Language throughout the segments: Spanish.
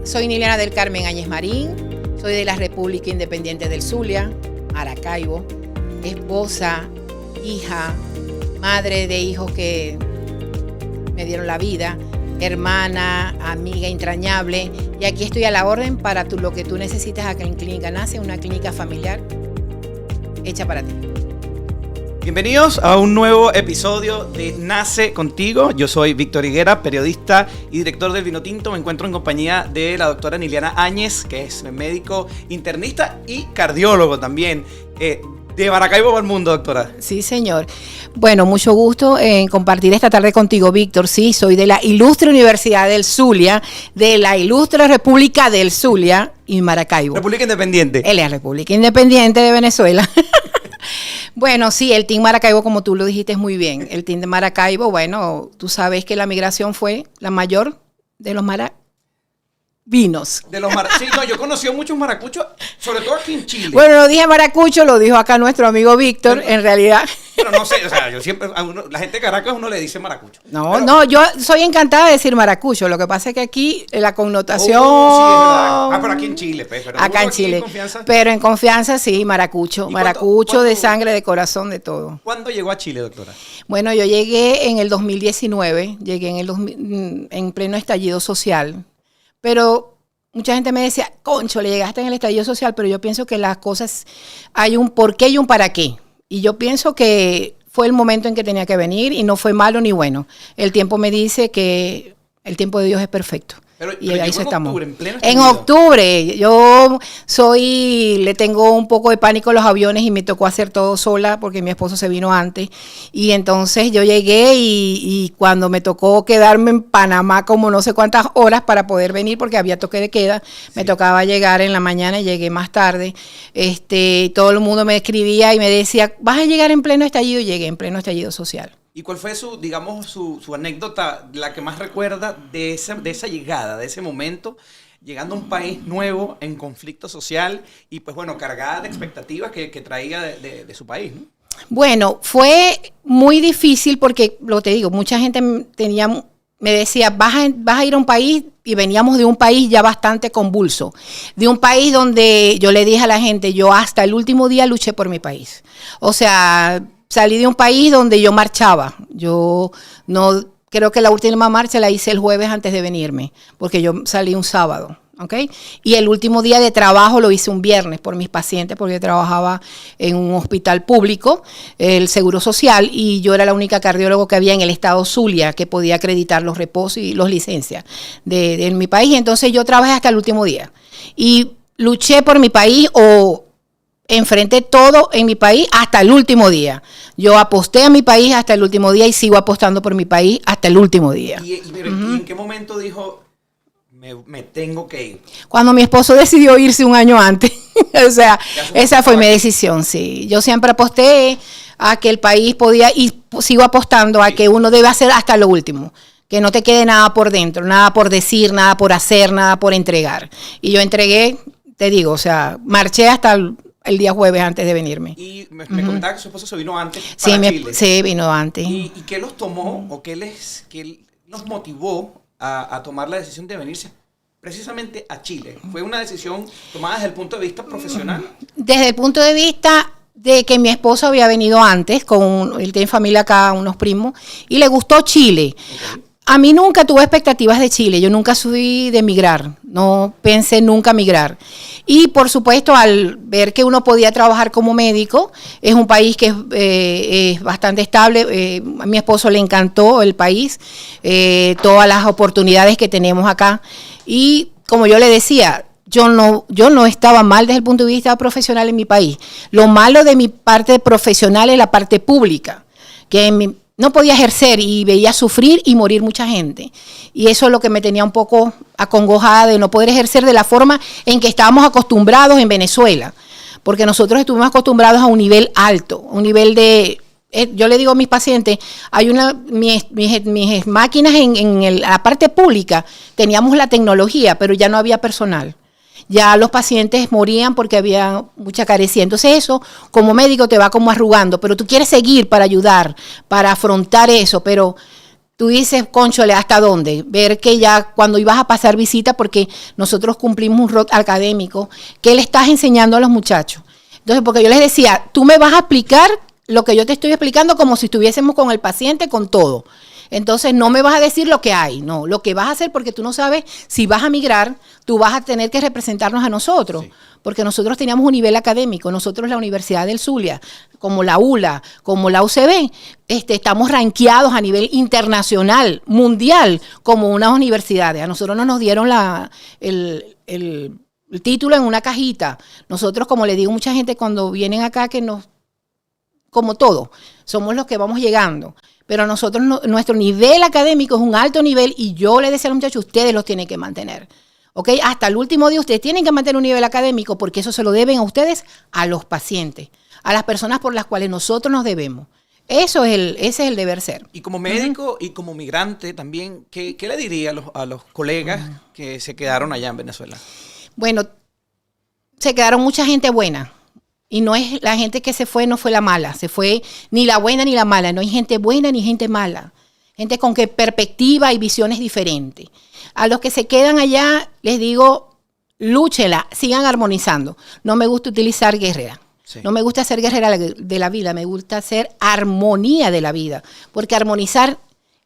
Soy Niliana del Carmen Áñez Marín, soy de la República Independiente del Zulia, Maracaibo, esposa, hija, madre de hijos que me dieron la vida, hermana, amiga entrañable, y aquí estoy a la orden para lo que tú necesitas acá en Clínica Nace, una clínica familiar hecha para ti. Bienvenidos a un nuevo episodio de Nace Contigo. Yo soy Víctor Higuera, periodista y director del Vino Tinto. Me encuentro en compañía de la doctora Niliana Áñez, que es médico internista y cardiólogo también. De Maracaibo para el mundo, doctora. Sí, señor. Bueno, mucho gusto en compartir esta tarde contigo, Víctor. Sí, soy de la ilustre Universidad del Zulia, de la ilustre República del Zulia y Maracaibo. República Independiente. Es la República Independiente de Venezuela. Bueno, sí, el Team Maracaibo, como tú lo dijiste muy bien. El Team de Maracaibo, bueno, tú sabes que la migración fue la mayor de los vinos. Sí, no, yo conocí a muchos maracuchos, sobre todo aquí en Chile. Bueno, no dije maracucho, lo dijo acá nuestro amigo Víctor, en realidad. Pero no sé, o sea, yo siempre, la gente de Caracas uno le dice maracucho. No, yo soy encantada de decir maracucho, lo que pasa es que aquí la connotación... Oh, sí, es verdad. Pero aquí en Chile, pues. Pero acá en Chile, pero en confianza sí, maracucho. Maracucho de sangre, de corazón, de todo. ¿Cuándo llegó a Chile, doctora? Bueno, yo llegué en el 2019, llegué en pleno estallido social. Pero mucha gente me decía, concho, le llegaste en el estallido social, pero yo pienso que las cosas, hay un por qué y un para qué. Y yo pienso que fue el momento en que tenía que venir y no fue malo ni bueno. El tiempo me dice que el tiempo de Dios es perfecto. Pero ahí estamos. En octubre, yo le tengo un poco de pánico a los aviones y me tocó hacer todo sola porque mi esposo se vino antes. Y entonces yo llegué y cuando me tocó quedarme en Panamá como no sé cuántas horas para poder venir porque había toque de queda, sí. Me tocaba llegar en la mañana y llegué más tarde. Todo el mundo me escribía y me decía, ¿vas a llegar en pleno estallido? Y llegué en pleno estallido social. ¿Y cuál fue su anécdota, la que más recuerda de esa llegada, de ese momento, llegando a un país nuevo, en conflicto social y pues bueno, cargada de expectativas que traía de su país, ¿no? Bueno, fue muy difícil porque, lo te digo, mucha gente me decía, vas a ir a un país, y veníamos de un país ya bastante convulso, de un país donde yo le dije a la gente, yo hasta el último día luché por mi país. O sea, salí de un país donde yo marchaba. Yo no creo que la última marcha la hice el jueves antes de venirme, porque yo salí un sábado, ¿ok? Y el último día de trabajo lo hice un viernes por mis pacientes, porque yo trabajaba en un hospital público, el Seguro Social, y yo era la única cardiólogo que había en el estado Zulia que podía acreditar los reposos y las licencias de mi país. Entonces yo trabajé hasta el último día y luché por mi país enfrenté todo en mi país hasta el último día. Yo aposté a mi país hasta el último día y sigo apostando por mi país hasta el último día. ¿Y en qué momento dijo, me tengo que ir? Cuando mi esposo decidió irse un año antes. O sea, esa fue mi decisión, sí. Yo siempre aposté a que el país podía, y sigo apostando a que uno debe hacer hasta lo último. Que no te quede nada por dentro, nada por decir, nada por hacer, nada por entregar. Y yo entregué, te digo, o sea, marché hasta el día jueves antes de venirme. Y me contaba que su esposo se vino antes para Chile. Sí, vino antes. ¿Y qué los tomó o qué los motivó a tomar la decisión de venirse precisamente a Chile? ¿Fue una decisión tomada desde el punto de vista profesional? Desde el punto de vista de que mi esposo había venido antes, él tiene familia acá, unos primos, y le gustó Chile. Okay. A mí nunca tuve expectativas de Chile, yo nunca fui de migrar, no pensé nunca migrar. Y por supuesto, al ver que uno podía trabajar como médico, es un país que es bastante estable, a mi esposo le encantó el país, todas las oportunidades que tenemos acá. Y como yo le decía, yo no estaba mal desde el punto de vista profesional en mi país. Lo malo de mi parte profesional es la parte pública, que no podía ejercer y veía sufrir y morir mucha gente. Y eso es lo que me tenía un poco acongojada de no poder ejercer de la forma en que estábamos acostumbrados en Venezuela. Porque nosotros estuvimos acostumbrados a un nivel alto, un nivel de... Yo le digo a mis pacientes, hay mis máquinas en la parte pública, teníamos la tecnología, pero ya no había personal. Ya los pacientes morían porque había mucha carencia. Entonces eso, como médico, te va como arrugando, pero tú quieres seguir para ayudar, para afrontar eso, pero tú dices, cónchole, ¿hasta dónde? Ver que ya cuando ibas a pasar visita, porque nosotros cumplimos un rol académico, ¿qué le estás enseñando a los muchachos? Entonces, porque yo les decía, tú me vas a explicar lo que yo te estoy explicando como si estuviésemos con el paciente, con todo. Entonces, no me vas a decir lo que hay, no, lo que vas a hacer, porque tú no sabes si vas a migrar, tú vas a tener que representarnos a nosotros, sí. Porque nosotros teníamos un nivel académico, nosotros la Universidad del Zulia, como la ULA, como la UCB, estamos rankeados a nivel internacional, mundial, como unas universidades. A nosotros no nos dieron el título en una cajita. Nosotros, como le digo a mucha gente cuando vienen acá, que nos, como todo, somos los que vamos llegando. Pero nosotros, nuestro nivel académico es un alto nivel y yo le decía a los muchachos, ustedes los tienen que mantener. ¿Ok? Hasta el último día ustedes tienen que mantener un nivel académico porque eso se lo deben a ustedes, a los pacientes, a las personas por las cuales nosotros nos debemos. Ese es el deber ser. Y como médico y como migrante también, ¿qué le diría a los colegas que se quedaron allá en Venezuela? Bueno, se quedaron mucha gente buena. Y no es la gente que se fue, no fue la mala. Se fue ni la buena ni la mala. No hay gente buena ni gente mala. Gente con que perspectiva y visiones diferentes. A los que se quedan allá, les digo, lúchela, sigan armonizando. No me gusta utilizar guerrera. Sí. No me gusta ser guerrera de la vida, me gusta hacer armonía de la vida. Porque armonizar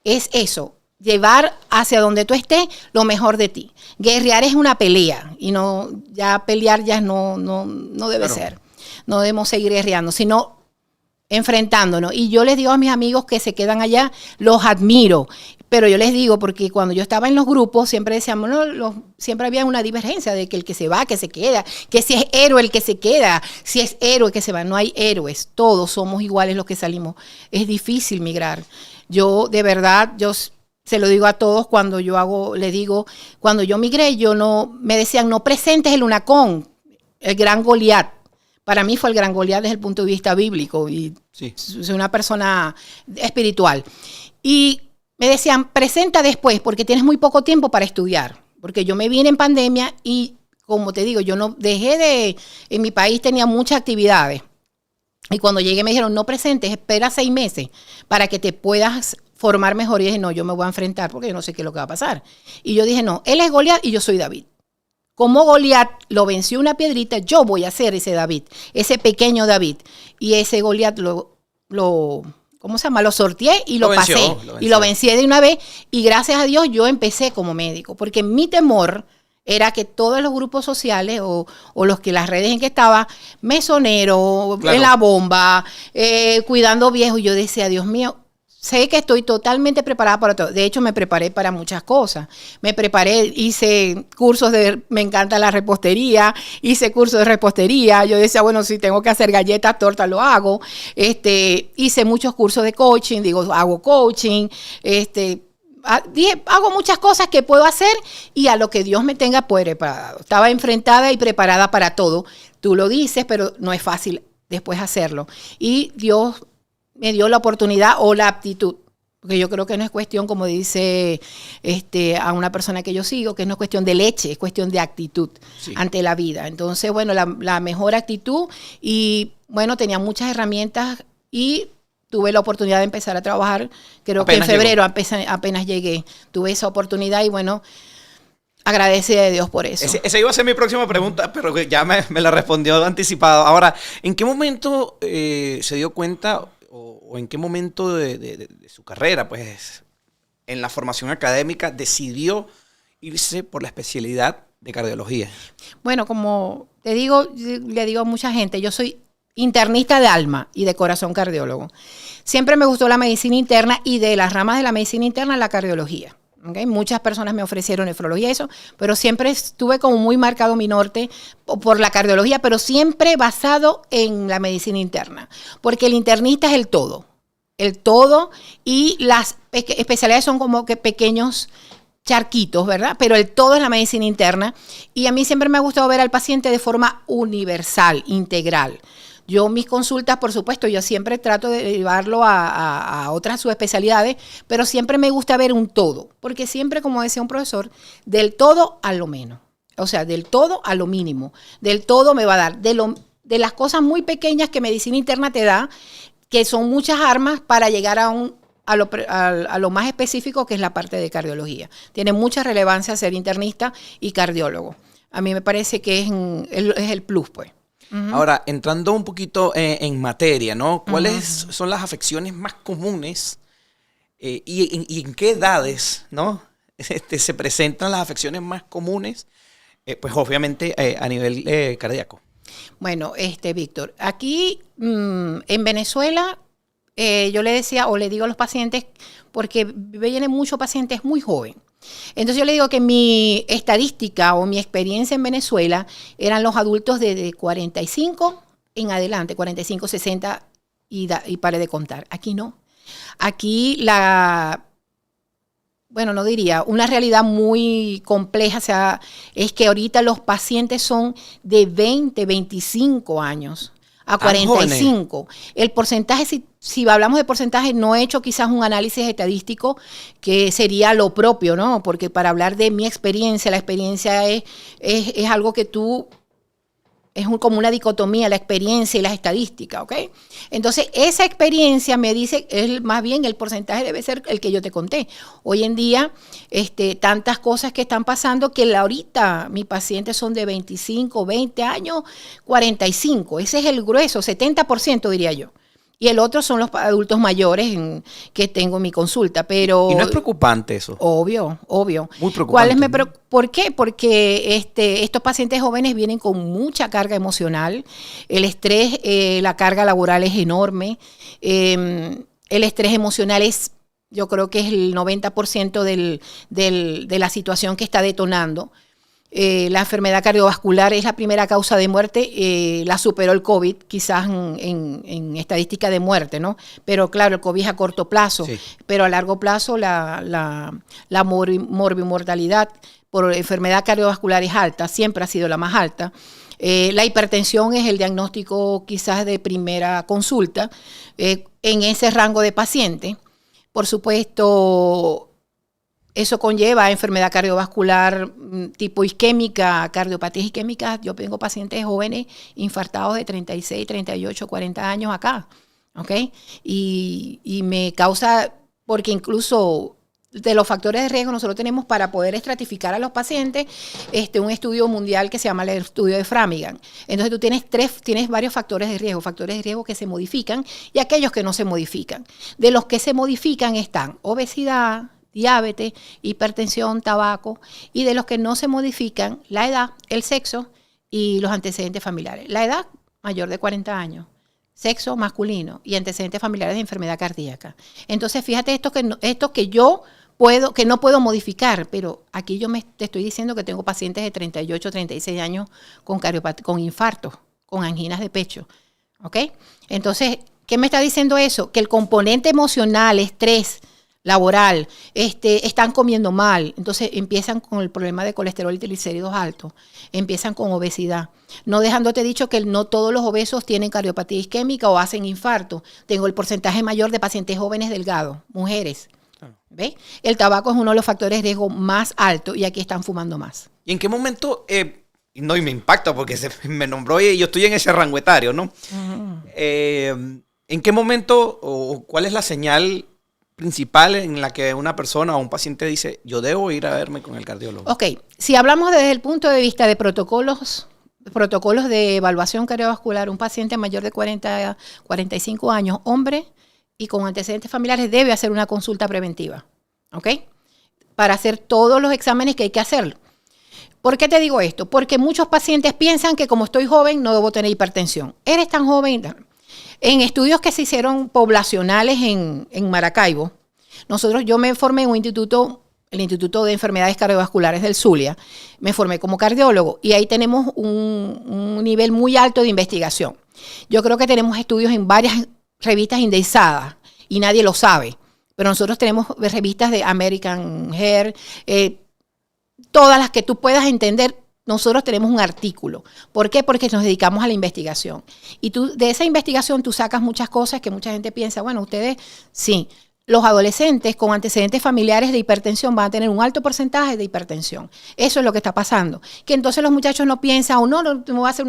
es eso, llevar hacia donde tú estés lo mejor de ti. Guerrear es una pelea y no, ya pelear ya no debe ser. No debemos seguir guerreando, sino enfrentándonos. Y yo les digo a mis amigos que se quedan allá, los admiro. Pero yo les digo, porque cuando yo estaba en los grupos, siempre decíamos, siempre había una divergencia de que el que se va, que se queda, que si es héroe el que se queda, si es héroe que se va. No hay héroes, todos somos iguales los que salimos. Es difícil migrar. Yo, de verdad, se lo digo a todos cuando les digo, cuando yo migré, me decían, no presentes el Hunacón, el gran Goliat. Para mí fue el gran Goliat desde el punto de vista bíblico y sí. Soy una persona espiritual. Y me decían, presenta después porque tienes muy poco tiempo para estudiar. Porque yo me vine en pandemia y, como te digo, yo no dejé en mi país tenía muchas actividades. Y cuando llegué me dijeron, no presentes, espera 6 meses para que te puedas formar mejor. Y dije, no, yo me voy a enfrentar porque yo no sé qué es lo que va a pasar. Y yo dije, no, él es Goliat y yo soy David. Como Goliat lo venció una piedrita, yo voy a ser ese David, ese pequeño David. Y ese Goliat ¿cómo se llama? Lo sorteé y lo pasé. Y lo vencí de una vez. Y gracias a Dios yo empecé como médico. Porque mi temor era que todos los grupos sociales o los que las redes en que estaba, mesonero, claro, en la bomba, cuidando viejos. Y yo decía, Dios mío, sé que estoy totalmente preparada para todo. De hecho, me preparé para muchas cosas. Me preparé, hice cursos me encanta la repostería, hice cursos de repostería. Yo decía, bueno, si tengo que hacer galletas, tortas, lo hago. Hice muchos cursos de coaching, hago coaching, hago muchas cosas que puedo hacer y a lo que Dios me tenga preparado. Estaba enfrentada y preparada para todo. Tú lo dices, pero no es fácil después hacerlo. Y Dios me dio la oportunidad o la aptitud, porque yo creo que no es cuestión, como dice a una persona que yo sigo, que no es cuestión de leche, es cuestión de actitud ante la vida. Entonces, bueno, la mejor actitud y, bueno, tenía muchas herramientas y tuve la oportunidad de empezar a trabajar, creo que en febrero apenas llegué, tuve esa oportunidad y, bueno, agradecida de Dios por eso. Esa iba a ser mi próxima pregunta, pero ya me la respondió anticipado. Ahora, ¿en qué momento se dio cuenta o en qué momento de su carrera, pues, en la formación académica, decidió irse por la especialidad de cardiología? Bueno, como le digo a mucha gente, yo soy internista de alma y de corazón cardiólogo. Siempre me gustó la medicina interna y de las ramas de la medicina interna, la cardiología. Okay. Muchas personas me ofrecieron nefrología y eso, pero siempre estuve como muy marcado mi norte por la cardiología, pero siempre basado en la medicina interna, porque el internista es el todo y las especialidades son como que pequeños charquitos, ¿verdad? Pero el todo es la medicina interna y a mí siempre me ha gustado ver al paciente de forma universal, integral. Yo mis consultas, por supuesto, yo siempre trato de llevarlo a otras subespecialidades, pero siempre me gusta ver un todo, porque siempre, como decía un profesor, del todo a lo menos, o sea, del todo a lo mínimo, del todo me va a dar, de las cosas muy pequeñas que medicina interna te da, que son muchas armas para llegar a a lo más específico, que es la parte de cardiología. Tiene mucha relevancia ser internista y cardiólogo. A mí me parece que es el plus, pues. Uh-huh. Ahora, entrando un poquito en materia, ¿no? ¿Cuáles son las afecciones más comunes y en qué edades, ¿no? Se presentan las afecciones más comunes? Pues obviamente a nivel cardíaco. Bueno, Víctor, aquí en Venezuela yo le decía o le digo a los pacientes, porque vienen muchos pacientes muy jóvenes. Entonces yo le digo que mi estadística o mi experiencia en Venezuela eran los adultos de 45 en adelante, 45, 60 y pare de contar. Aquí no. Aquí no diría, una realidad muy compleja, o sea, es que ahorita los pacientes son de 20, 25 años a 45. El porcentaje, si hablamos de porcentaje, no he hecho quizás un análisis estadístico que sería lo propio, ¿no? Porque para hablar de mi experiencia, la experiencia es algo que es como una dicotomía, la experiencia y las estadísticas, ¿ok? Entonces, esa experiencia me dice, más bien el porcentaje debe ser el que yo te conté. Hoy en día, tantas cosas que están pasando que ahorita mis pacientes son de 25, 20 años, 45. Ese es el grueso, 70% diría yo. Y el otro son los adultos mayores que tengo en mi consulta, pero... ¿Y no es preocupante eso? Obvio. Muy preocupante. ¿Por qué? Porque estos pacientes jóvenes vienen con mucha carga emocional, el estrés, la carga laboral es enorme, el estrés emocional yo creo que es el 90% de la situación que está detonando. La enfermedad cardiovascular es la primera causa de muerte, la superó el COVID, quizás en estadística de muerte, ¿no? Pero claro, el COVID es a corto plazo, sí. Pero a largo plazo la morbimortalidad por enfermedad cardiovascular es alta, siempre ha sido la más alta. La hipertensión es el diagnóstico quizás de primera consulta en ese rango de paciente. Por supuesto, eso conlleva enfermedad cardiovascular tipo isquémica, cardiopatías isquémicas. Yo tengo pacientes jóvenes infartados de 36, 38, 40 años acá, ¿ok? Y me causa, porque incluso de los factores de riesgo nosotros tenemos para poder estratificar a los pacientes un estudio mundial que se llama el estudio de Framingham. Entonces tú tienes varios factores de riesgo que se modifican y aquellos que no se modifican. De los que se modifican están obesidad, diabetes, hipertensión, tabaco, y de los que no se modifican, la edad, el sexo y los antecedentes familiares. La edad, mayor de 40 años, sexo masculino y antecedentes familiares de enfermedad cardíaca. Entonces, fíjate esto que yo que no puedo modificar, pero aquí te estoy diciendo que tengo pacientes de 38, 36 años con infartos, con anginas de pecho, ¿ok? Entonces, ¿qué me está diciendo eso? Que el componente emocional, estrés, laboral, están comiendo mal, entonces empiezan con el problema de colesterol y triglicéridos altos, empiezan con obesidad, no dejándote dicho que no todos los obesos tienen cardiopatía isquémica o hacen infarto. Tengo el porcentaje mayor de pacientes jóvenes delgados, mujeres. ¿Ves? El tabaco es uno de los factores de riesgo más altos y aquí están fumando más. ¿Y en qué momento? Y me impacta porque me nombró y yo estoy en ese rango etario, ¿no? Uh-huh. ¿En qué momento o cuál es la señal principal en la que una persona o un paciente dice, yo debo ir a verme con el cardiólogo? Ok, si hablamos desde el punto de vista de protocolos de evaluación cardiovascular, un paciente mayor de 40 a 45 años, hombre y con antecedentes familiares, debe hacer una consulta preventiva, ¿ok? Para hacer todos los exámenes que hay que hacer. ¿Por qué te digo esto? Porque muchos pacientes piensan que como estoy joven no debo tener hipertensión. Eres tan joven. En estudios que se hicieron poblacionales en Maracaibo, yo me formé en el Instituto de Enfermedades Cardiovasculares del Zulia, me formé como cardiólogo y ahí tenemos un nivel muy alto de investigación. Yo creo que tenemos estudios en varias revistas indexadas y nadie lo sabe, pero nosotros tenemos revistas de American Heart, todas las que tú puedas entender. Nosotros tenemos un artículo. ¿Por qué? Porque nos dedicamos a la investigación. Y de esa investigación tú sacas muchas cosas que mucha gente piensa, bueno, ustedes sí. los adolescentes con antecedentes familiares de hipertensión van a tener un alto porcentaje de hipertensión. Eso es lo que está pasando. Que entonces los muchachos no piensan, no me voy a hacer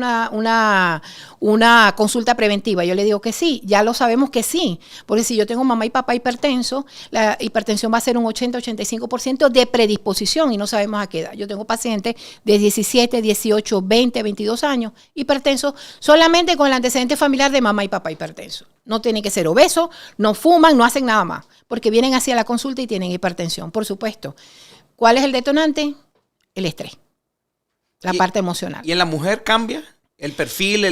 una consulta preventiva. Yo le digo que sí, ya lo sabemos que sí. Porque si yo tengo mamá y papá hipertensos, la hipertensión va a ser un 80-85% de predisposición y no sabemos a qué edad. Yo tengo pacientes de 17, 18, 20, 22 años hipertensos solamente con el antecedente familiar de mamá y papá hipertensos. No tienen que ser obesos, no fuman, no hacen nada más, porque vienen así a la consulta y tienen hipertensión, por supuesto. ¿Cuál es el detonante? El estrés, la parte emocional. ¿Y en la mujer cambia el perfil,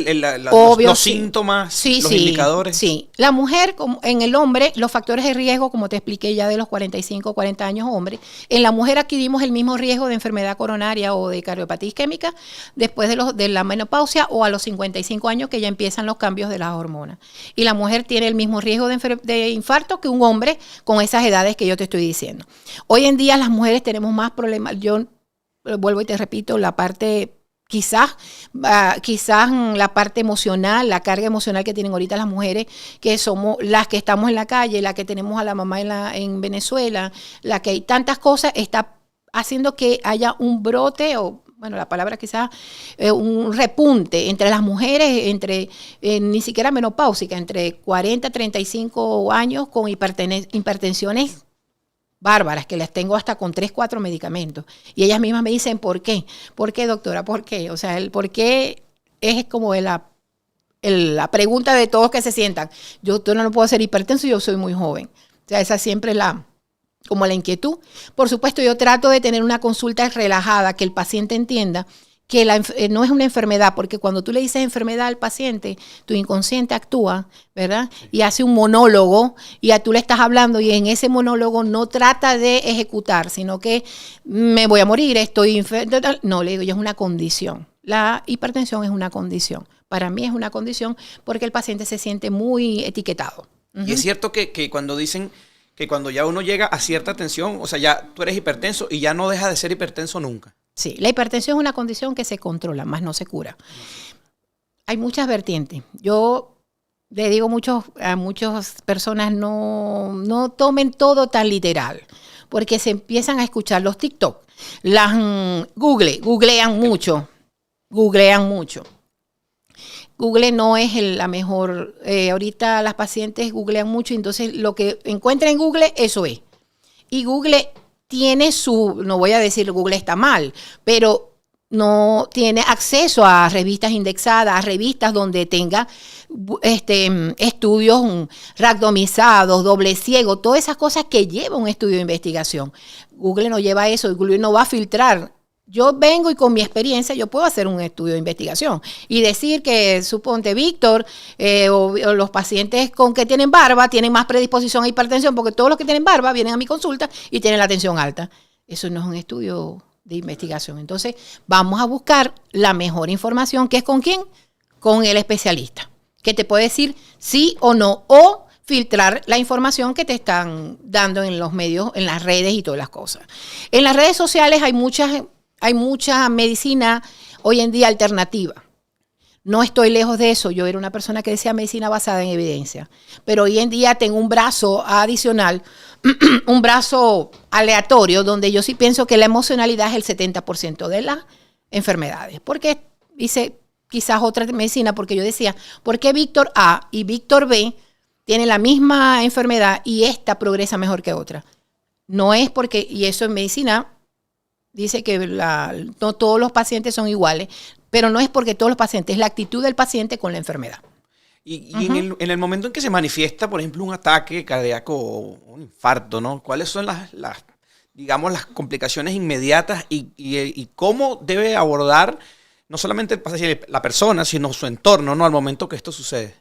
Obvio, los sí. síntomas, Sí, los sí, indicadores? Sí, la mujer, en el hombre, los factores de riesgo, como te expliqué ya de los 45, 40 años hombre, en la mujer adquirimos el mismo riesgo de enfermedad coronaria o de cardiopatía isquémica después de la menopausia o a los 55 años que ya empiezan los cambios de las hormonas. Y la mujer tiene el mismo riesgo de infarto que un hombre con esas edades que yo te estoy diciendo. Hoy en día las mujeres tenemos más problemas. Yo vuelvo y te repito, la parte... Quizás la parte emocional, la carga emocional que tienen ahorita las mujeres, que somos las que estamos en la calle, la que tenemos a la mamá en Venezuela, la que hay tantas cosas, está haciendo que haya un brote o, bueno, la palabra quizás, un repunte entre las mujeres, ni siquiera menopáusica, entre 40 y 35 años con hipertensiones bárbaras, que las tengo hasta con 3, 4 medicamentos. Y ellas mismas me dicen, ¿por qué? ¿Por qué, doctora? ¿Por qué? O sea, el por qué es como la pregunta de todos que se sientan. Yo no puedo ser hipertenso, yo soy muy joven. O sea, esa siempre es como la inquietud. Por supuesto, yo trato de tener una consulta relajada, que el paciente entienda que no es una enfermedad, porque cuando tú le dices enfermedad al paciente, tu inconsciente actúa, ¿verdad? Y hace un monólogo, y tú le estás hablando, y en ese monólogo no trata de ejecutar, sino que me voy a morir, estoy enfermo. No, le digo, yo es una condición. La hipertensión es una condición. Para mí es una condición porque el paciente se siente muy etiquetado. Y es cierto que cuando dicen que cuando ya uno llega a cierta tensión, o sea, ya tú eres hipertenso y ya no deja de ser hipertenso nunca. Sí, la hipertensión es una condición que se controla, más no se cura. Hay muchas vertientes. Yo le digo a muchas personas no tomen todo tan literal, porque se empiezan a escuchar los TikTok, googlean mucho. Google no es la mejor, ahorita las pacientes googlean mucho, entonces lo que encuentran en Google, eso es. Y Google tiene no voy a decir Google está mal, pero no tiene acceso a revistas indexadas, a revistas donde tenga estudios randomizados, doble ciego, todas esas cosas que lleva un estudio de investigación. Google no lleva eso, Google no va a filtrar. Yo vengo y con mi experiencia yo puedo hacer un estudio de investigación y decir que, suponte, Víctor o los pacientes con que tienen barba tienen más predisposición a hipertensión porque todos los que tienen barba vienen a mi consulta y tienen la tensión alta. Eso no es un estudio de investigación. Entonces, vamos a buscar la mejor información, que es ¿con quién? Con el especialista, que te puede decir sí o no, o filtrar la información que te están dando en los medios, en las redes y todas las cosas. En las redes sociales hay mucha medicina hoy en día alternativa. No estoy lejos de eso. Yo era una persona que decía medicina basada en evidencia. Pero hoy en día tengo un brazo adicional, un brazo aleatorio, donde yo sí pienso que la emocionalidad es el 70% de las enfermedades. Porque hice quizás otra medicina, porque yo decía, ¿por qué Víctor A y Víctor B tienen la misma enfermedad y esta progresa mejor que otra? No es porque, y eso en medicina dice que no todos los pacientes son iguales, pero no es porque todos los pacientes, es la actitud del paciente con la enfermedad. Y en el momento en que se manifiesta, por ejemplo, un ataque cardíaco o un infarto, ¿no? ¿Cuáles son las complicaciones inmediatas y cómo debe abordar no solamente la persona, sino su entorno, ¿no? Al momento que esto sucede?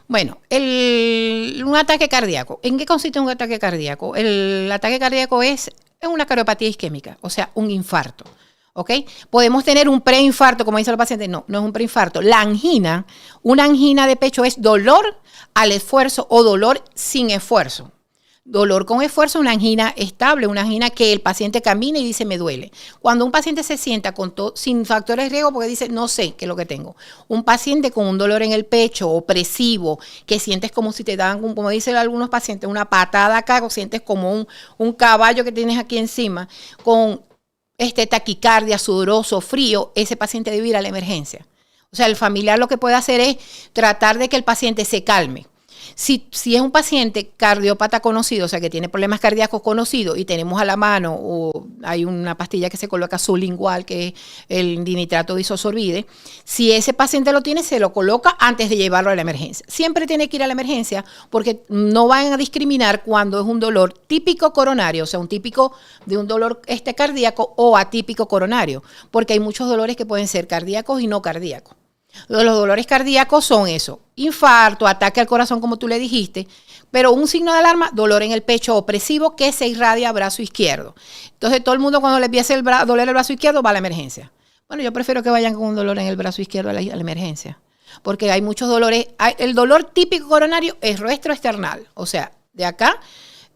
Bueno, un ataque cardíaco. ¿En qué consiste un ataque cardíaco? El ataque cardíaco es una cardiopatía isquémica, o sea, un infarto. ¿Ok? Podemos tener un preinfarto, como dice el paciente. No es un preinfarto. Una angina de pecho es dolor al esfuerzo o dolor sin esfuerzo. Dolor con esfuerzo, una angina estable, una angina que el paciente camina y dice me duele. Cuando un paciente se sienta sin factores de riesgo porque dice no sé qué es lo que tengo. Un paciente con un dolor en el pecho opresivo, que sientes como si te dan, como dicen algunos pacientes, una patada acá, o sientes como un caballo que tienes aquí encima, con taquicardia, sudoroso, frío, ese paciente debe ir a la emergencia. O sea, el familiar lo que puede hacer es tratar de que el paciente se calme. Si es un paciente cardiópata conocido, o sea, que tiene problemas cardíacos conocidos y tenemos a la mano, o hay una pastilla que se coloca sublingual, que es el dinitrato de isosorbide, si ese paciente lo tiene, se lo coloca antes de llevarlo a la emergencia. Siempre tiene que ir a la emergencia porque no van a discriminar cuando es un dolor típico coronario, o sea, un típico de un dolor cardíaco o atípico coronario, porque hay muchos dolores que pueden ser cardíacos y no cardíacos. Los dolores cardíacos son eso, infarto, ataque al corazón como tú le dijiste, pero un signo de alarma, dolor en el pecho opresivo que se irradia a brazo izquierdo. Entonces todo el mundo cuando le empieza doler el brazo izquierdo va a la emergencia. Bueno, yo prefiero que vayan con un dolor en el brazo izquierdo a la emergencia, porque hay muchos dolores. El dolor típico coronario es retroesternal, o sea, de acá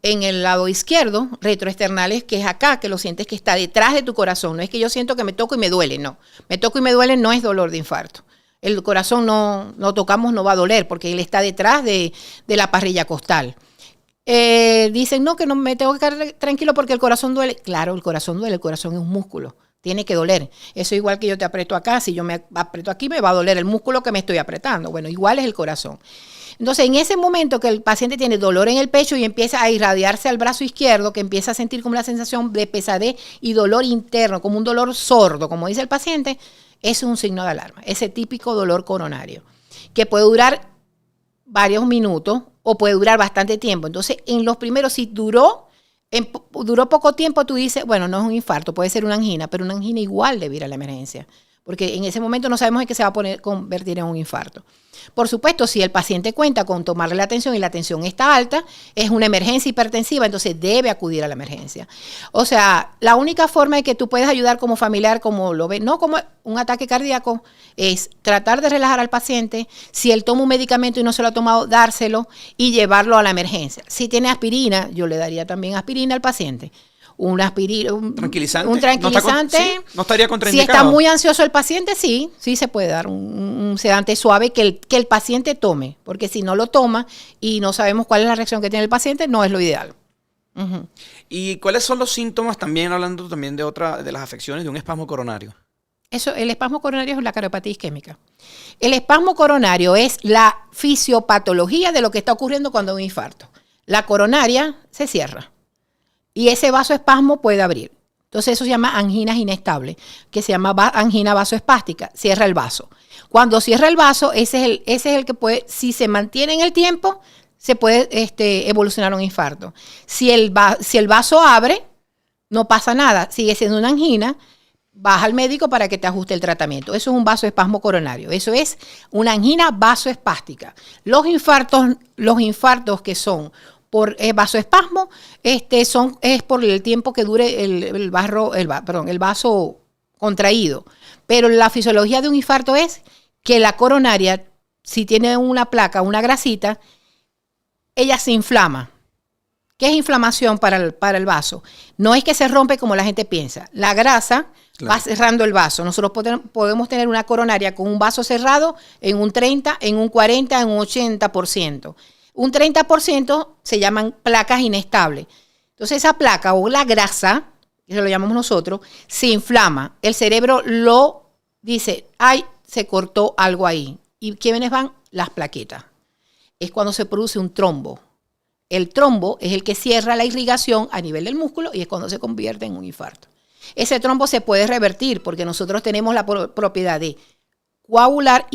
en el lado izquierdo, retroesternales, que es acá, que lo sientes que está detrás de tu corazón. No es que yo siento que me toco y me duele, no. Me toco y me duele no es dolor de infarto. El corazón no tocamos, no va a doler porque él está detrás de la parrilla costal. Dicen, no, que no me tengo que quedar tranquilo porque el corazón duele. Claro, el corazón duele, el corazón es un músculo, tiene que doler. Eso es igual que yo te aprieto acá, si yo me aprieto aquí me va a doler el músculo que me estoy apretando. Bueno, igual es el corazón. Entonces, en ese momento que el paciente tiene dolor en el pecho y empieza a irradiarse al brazo izquierdo, que empieza a sentir como una sensación de pesadez y dolor interno, como un dolor sordo, como dice el paciente, es un signo de alarma, ese típico dolor coronario, que puede durar varios minutos o puede durar bastante tiempo. Entonces, en los primeros, si duró poco tiempo, tú dices, bueno, no es un infarto, puede ser una angina, pero una angina igual debe ir a la emergencia, porque en ese momento no sabemos en qué se va a convertir en un infarto. Por supuesto, si el paciente cuenta con tomarle la atención y la tensión está alta, es una emergencia hipertensiva, entonces debe acudir a la emergencia. O sea, la única forma de que tú puedes ayudar como familiar, como lo ves, no como un ataque cardíaco, es tratar de relajar al paciente. Si él toma un medicamento y no se lo ha tomado, dárselo y llevarlo a la emergencia. Si tiene aspirina, yo le daría también aspirina al paciente. Un tranquilizante. No estaría contraindicado. Si está muy ansioso el paciente, sí se puede dar un sedante suave que el paciente tome, porque si no lo toma y no sabemos cuál es la reacción que tiene el paciente, no es lo ideal. Uh-huh. ¿Y cuáles son los síntomas también, hablando también de las afecciones de un espasmo coronario? El espasmo coronario es la cardiopatía isquémica. El espasmo coronario es la fisiopatología de lo que está ocurriendo cuando hay un infarto. La coronaria se cierra. Y ese vasoespasmo puede abrir. Entonces eso se llama angina inestable, que se llama angina vasoespástica. Cierra el vaso. Cuando cierra el vaso, ese es el que puede, si se mantiene en el tiempo, se puede evolucionar a un infarto. Si el vaso abre, no pasa nada. Sigue siendo una angina, vas al médico para que te ajuste el tratamiento. Eso es un vasoespasmo coronario. Eso es una angina vasoespástica. Los infartos que son por vasoespasmo, es por el tiempo que dure el vaso contraído. Pero la fisiología de un infarto es que la coronaria, si tiene una placa, una grasita, ella se inflama. ¿Qué es inflamación para el vaso? No es que se rompe como la gente piensa. La grasa va cerrando el vaso. Nosotros podemos tener una coronaria con un vaso cerrado en un 30, en un 40, en un 80%. Un 30% se llaman placas inestables. Entonces esa placa o la grasa, que lo llamamos nosotros, se inflama. El cerebro lo dice, ay, se cortó algo ahí. ¿Y quiénes van? Las plaquetas. Es cuando se produce un trombo. El trombo es el que cierra la irrigación a nivel del músculo y es cuando se convierte en un infarto. Ese trombo se puede revertir porque nosotros tenemos la propiedad de coagular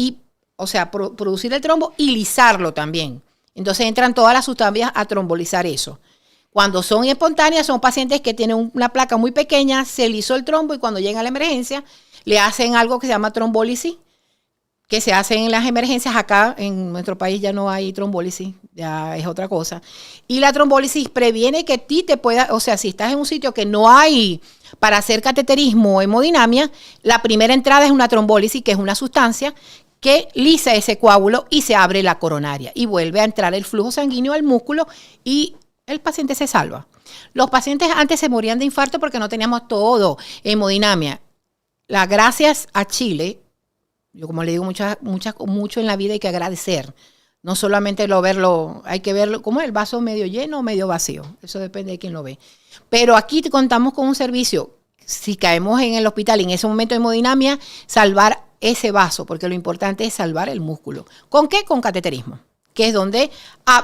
producir el trombo y lisarlo también. Entonces entran todas las sustancias a trombolizar eso. Cuando son espontáneas, son pacientes que tienen una placa muy pequeña, se lisó el trombo y cuando llegan a la emergencia le hacen algo que se llama trombólisis, que se hacen en las emergencias. Acá en nuestro país ya no hay trombólisis, ya es otra cosa. Y la trombólisis previene que ti te pueda, o sea, si estás en un sitio que no hay para hacer cateterismo o hemodinamia, la primera entrada es una trombólisis, que es una sustancia que lisa ese coágulo y se abre la coronaria y vuelve a entrar el flujo sanguíneo al músculo y el paciente se salva. Los pacientes antes se morían de infarto porque no teníamos todo hemodinamia. Gracias a Chile, yo como le digo mucho en la vida hay que agradecer. No solamente verlo, hay que verlo como el vaso medio lleno o medio vacío. Eso depende de quién lo ve. Pero aquí contamos con un servicio. Si caemos en el hospital en ese momento de hemodinamia, salvar ese vaso, porque lo importante es salvar el músculo. ¿Con qué? Con cateterismo, que es donde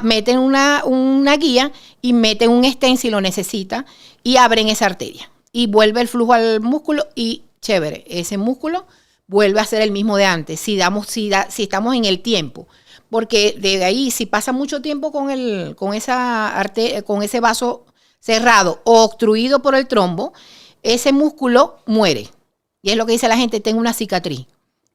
meten una guía y meten un stent si lo necesita y abren esa arteria. Y vuelve el flujo al músculo y chévere, ese músculo vuelve a ser el mismo de antes, si estamos en el tiempo. Porque de ahí, si pasa mucho tiempo con ese vaso cerrado o obstruido por el trombo, ese músculo muere. Y es lo que dice la gente, tengo una cicatriz.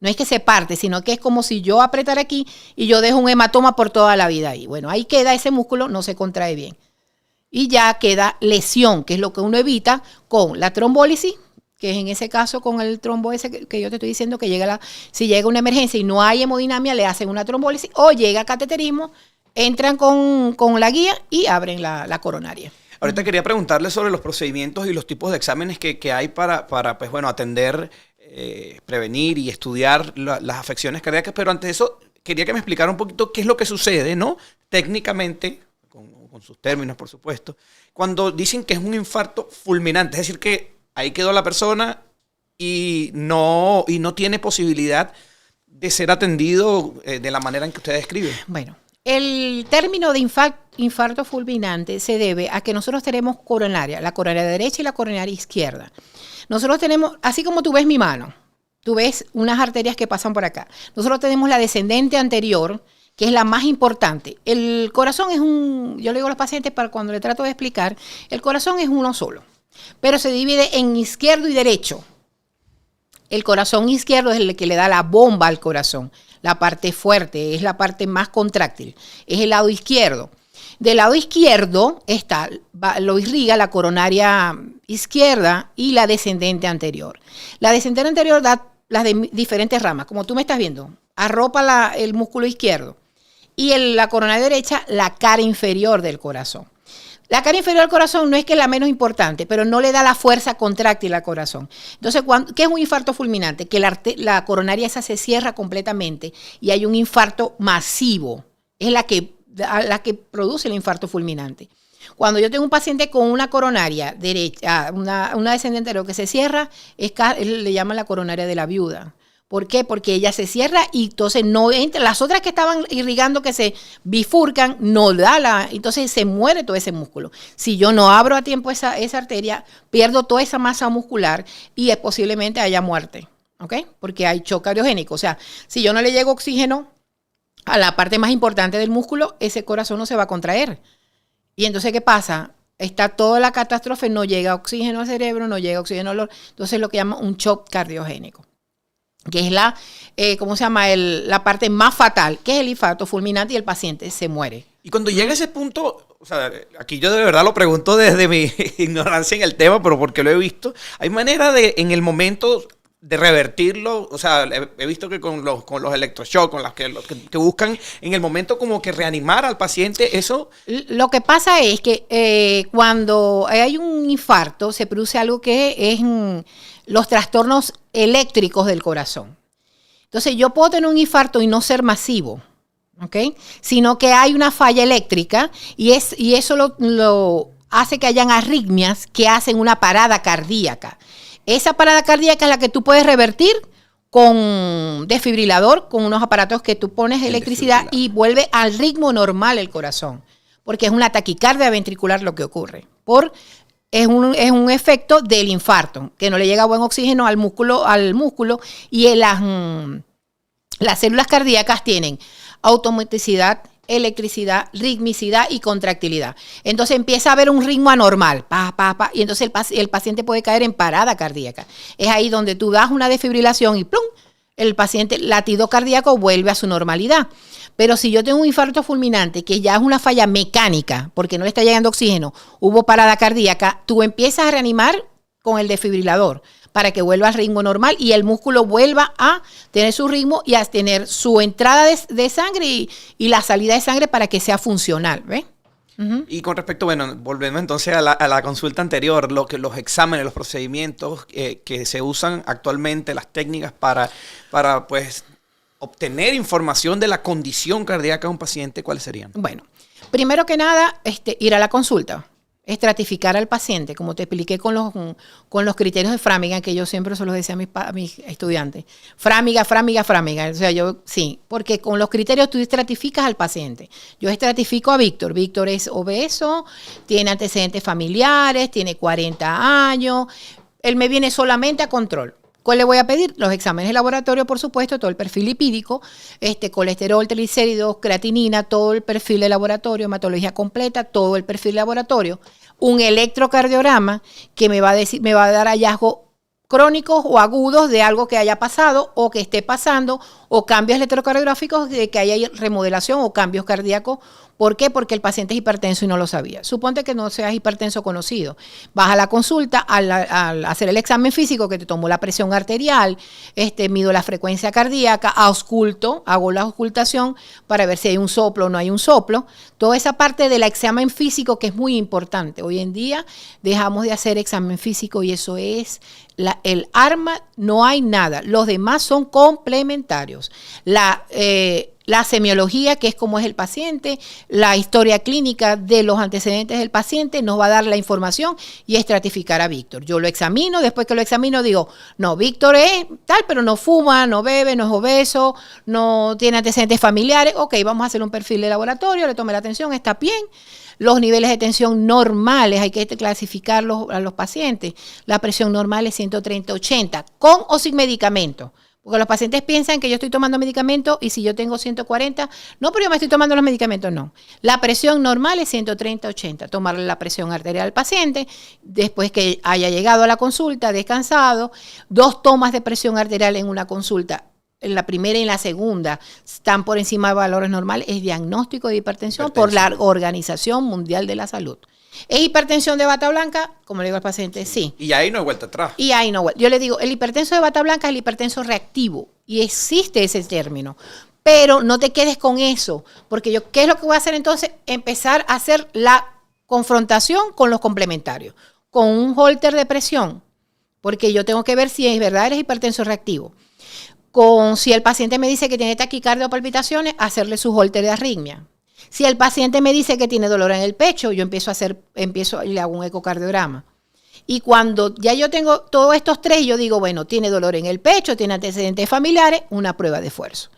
No es que se parte, sino que es como si yo apretara aquí y yo dejo un hematoma por toda la vida ahí. Bueno, ahí queda ese músculo, no se contrae bien. Y ya queda lesión, que es lo que uno evita con la trombólisis, que es en ese caso con el trombo ese que yo te estoy diciendo, que si llega una emergencia y no hay hemodinamia, le hacen una trombólisis, o llega cateterismo, entran con la guía y abren la coronaria. Ahorita quería preguntarle sobre los procedimientos y los tipos de exámenes que hay para pues, bueno, atender, prevenir y estudiar las afecciones cardíacas, pero antes de eso quería que me explicara un poquito qué es lo que sucede, ¿no? Técnicamente, con sus términos, por supuesto, cuando dicen que es un infarto fulminante, es decir, que ahí quedó la persona y no tiene posibilidad de ser atendido de la manera en que usted describe. Bueno, el término de infarto fulminante se debe a que nosotros tenemos coronaria, la coronaria derecha y la coronaria izquierda. Nosotros tenemos, así como tú ves mi mano, tú ves unas arterias que pasan por acá. Nosotros tenemos la descendente anterior, que es la más importante. El corazón es yo le digo a los pacientes para cuando le trato de explicar, el corazón es uno solo, pero se divide en izquierdo y derecho. El corazón izquierdo es el que le da la bomba al corazón, la parte fuerte, es la parte más contráctil, es el lado izquierdo. Del lado izquierdo lo irriga la coronaria izquierda y la descendente anterior. La descendente anterior da las diferentes ramas, como tú me estás viendo, arropa el músculo izquierdo y la coronaria derecha la cara inferior del corazón. La cara inferior del corazón no es que es la menos importante, pero no le da la fuerza contráctil al corazón. Entonces, ¿qué es un infarto fulminante? Que la coronaria esa se cierra completamente y hay un infarto masivo. Es la que produce el infarto fulminante. Cuando yo tengo un paciente con una coronaria derecha, una descendente anterior que se cierra, le llaman la coronaria de la viuda. ¿Por qué? Porque ella se cierra y entonces no entra. Las otras que estaban irrigando, que se bifurcan, no da entonces se muere todo ese músculo. Si yo no abro a tiempo esa arteria, pierdo toda esa masa muscular y posiblemente haya muerte. ¿Ok? Porque hay shock cardiogénico. O sea, si yo no le llego oxígeno a la parte más importante del músculo, ese corazón no se va a contraer. Y entonces, ¿qué pasa? Está toda la catástrofe, no llega oxígeno al cerebro, no llega oxígeno al entonces lo que llama un shock cardiogénico, que es la parte más fatal, que es el infarto fulminante y el paciente se muere. Y cuando llega a ese punto, o sea, aquí yo de verdad lo pregunto desde mi ignorancia en el tema, pero porque lo he visto, ¿hay manera en el momento de revertirlo? O sea, he visto que con los electroshocks, con los que buscan en el momento como que reanimar al paciente, eso... Lo que pasa es que cuando hay un infarto se produce algo que es los trastornos eléctricos del corazón. Entonces yo puedo tener un infarto y no ser masivo, ¿ok? Sino que hay una falla eléctrica y eso lo hace que hayan arritmias que hacen una parada cardíaca. Esa parada cardíaca es la que tú puedes revertir con desfibrilador, con unos aparatos que tú pones electricidad y vuelve al ritmo normal el corazón, porque es una taquicardia ventricular lo que ocurre. Es un efecto del infarto, que no le llega buen oxígeno al músculo y las células cardíacas tienen automaticidad, electricidad, ritmicidad y contractilidad. Entonces empieza a haber un ritmo anormal, y entonces el paciente puede caer en parada cardíaca. Es ahí donde tú das una desfibrilación y ¡plum! El paciente latido cardíaco vuelve a su normalidad. Pero si yo tengo un infarto fulminante, que ya es una falla mecánica, porque no le está llegando oxígeno, hubo parada cardíaca, tú empiezas a reanimar con el desfibrilador para que vuelva al ritmo normal y el músculo vuelva a tener su ritmo y a tener su entrada de sangre y la salida de sangre para que sea funcional, ¿ves? Y con respecto, bueno, volvemos entonces a la consulta anterior, los exámenes, los procedimientos que se usan actualmente, las técnicas para pues, obtener información de la condición cardíaca de un paciente, ¿cuáles serían? Bueno, primero que nada, ir a la consulta. Estratificar al paciente, como te expliqué con los criterios de Framingham, que yo siempre se los decía a mis estudiantes. Framingham. O sea, sí, porque con los criterios tú estratificas al paciente. Yo estratifico a Víctor. Víctor es obeso, tiene antecedentes familiares, tiene 40 años. Él me viene solamente a control. ¿Cuál le voy a pedir? Los exámenes de laboratorio, por supuesto, todo el perfil lipídico, colesterol, triglicéridos, creatinina, todo el perfil de laboratorio, hematología completa, todo el perfil de laboratorio, un electrocardiograma que me va a dar hallazgos crónicos o agudos de algo que haya pasado o que esté pasando, o cambios electrocardiográficos de que haya remodelación o cambios cardíacos. ¿Por qué? Porque el paciente es hipertenso y no lo sabía. Suponte que no seas hipertenso conocido. Vas a la consulta al hacer el examen físico, que te tomo la presión arterial, mido la frecuencia cardíaca, hago la auscultación para ver si hay un soplo o no hay un soplo. Toda esa parte del examen físico que es muy importante. Hoy en día dejamos de hacer examen físico y eso es el arma, no hay nada. Los demás son complementarios. La semiología, que es cómo es el paciente, la historia clínica de los antecedentes del paciente, nos va a dar la información y estratificar a Víctor. Yo lo examino, después que lo examino digo, no, Víctor es tal, pero no fuma, no bebe, no es obeso, no tiene antecedentes familiares. Ok, vamos a hacer un perfil de laboratorio, le tomé la atención, está bien. Los niveles de tensión normales, hay que clasificarlos a los pacientes. La presión normal es 130/80, con o sin medicamento. Porque los pacientes piensan que yo estoy tomando medicamentos y si yo tengo 140, no, pero yo me estoy tomando los medicamentos, no. La presión normal es 130/80. Tomarle la presión arterial al paciente, después que haya llegado a la consulta, descansado, 2 tomas de presión arterial en una consulta. En la primera y en la segunda están por encima de valores normales, es diagnóstico de hipertensión por la Organización Mundial de la Salud. ¿Es hipertensión de bata blanca? Como le digo al paciente, sí. Y ahí no hay vuelta atrás. Y ahí no. Yo le digo, el hipertenso de bata blanca es el hipertenso reactivo. Y existe ese término. Pero no te quedes con eso. Porque yo, ¿qué es lo que voy a hacer entonces? Empezar a hacer la confrontación con los complementarios. Con un holter de presión. Porque yo tengo que ver si es verdad eres hipertenso reactivo. Si el paciente me dice que tiene taquicardia o palpitaciones, hacerle su holter de arritmia. Si el paciente me dice que tiene dolor en el pecho, yo le hago un ecocardiograma. Y cuando ya yo tengo todos estos 3, yo digo, bueno, tiene dolor en el pecho, tiene antecedentes familiares, una prueba de esfuerzo.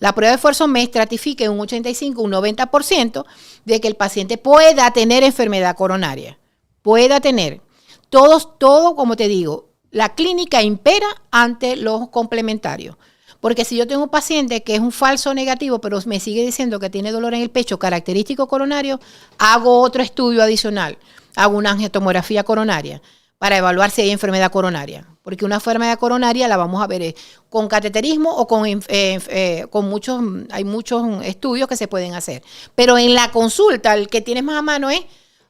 La prueba de esfuerzo me estratifica en un 85, un 90% de que el paciente pueda tener enfermedad coronaria. Pueda tener. Todo, como te digo, la clínica impera ante los complementarios. Porque si yo tengo un paciente que es un falso negativo, pero me sigue diciendo que tiene dolor en el pecho característico coronario, hago otro estudio adicional. Hago una angiotomografía coronaria para evaluar si hay enfermedad coronaria. Porque una enfermedad coronaria la vamos a ver con cateterismo o hay muchos estudios que se pueden hacer. Pero en la consulta, el que tienes más a mano es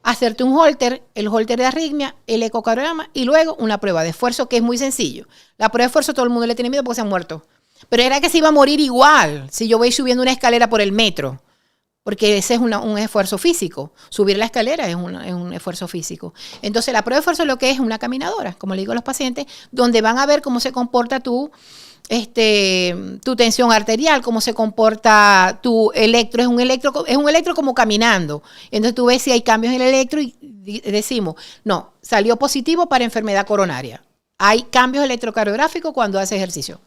hacerte un holter, el holter de arritmia, el ecocardiograma y luego una prueba de esfuerzo que es muy sencillo. La prueba de esfuerzo todo el mundo le tiene miedo porque se han muerto. Pero era que se iba a morir igual si yo voy subiendo una escalera por el metro. Porque ese es un esfuerzo físico. Subir la escalera es un esfuerzo físico. Entonces, la prueba de esfuerzo es lo que es una caminadora, como le digo a los pacientes, donde van a ver cómo se comporta tu tensión arterial, cómo se comporta tu electro. Es un electro como caminando. Entonces, tú ves si hay cambios en el electro y decimos, no, salió positivo para enfermedad coronaria. Hay cambios electrocardiográficos cuando hace ejercicio.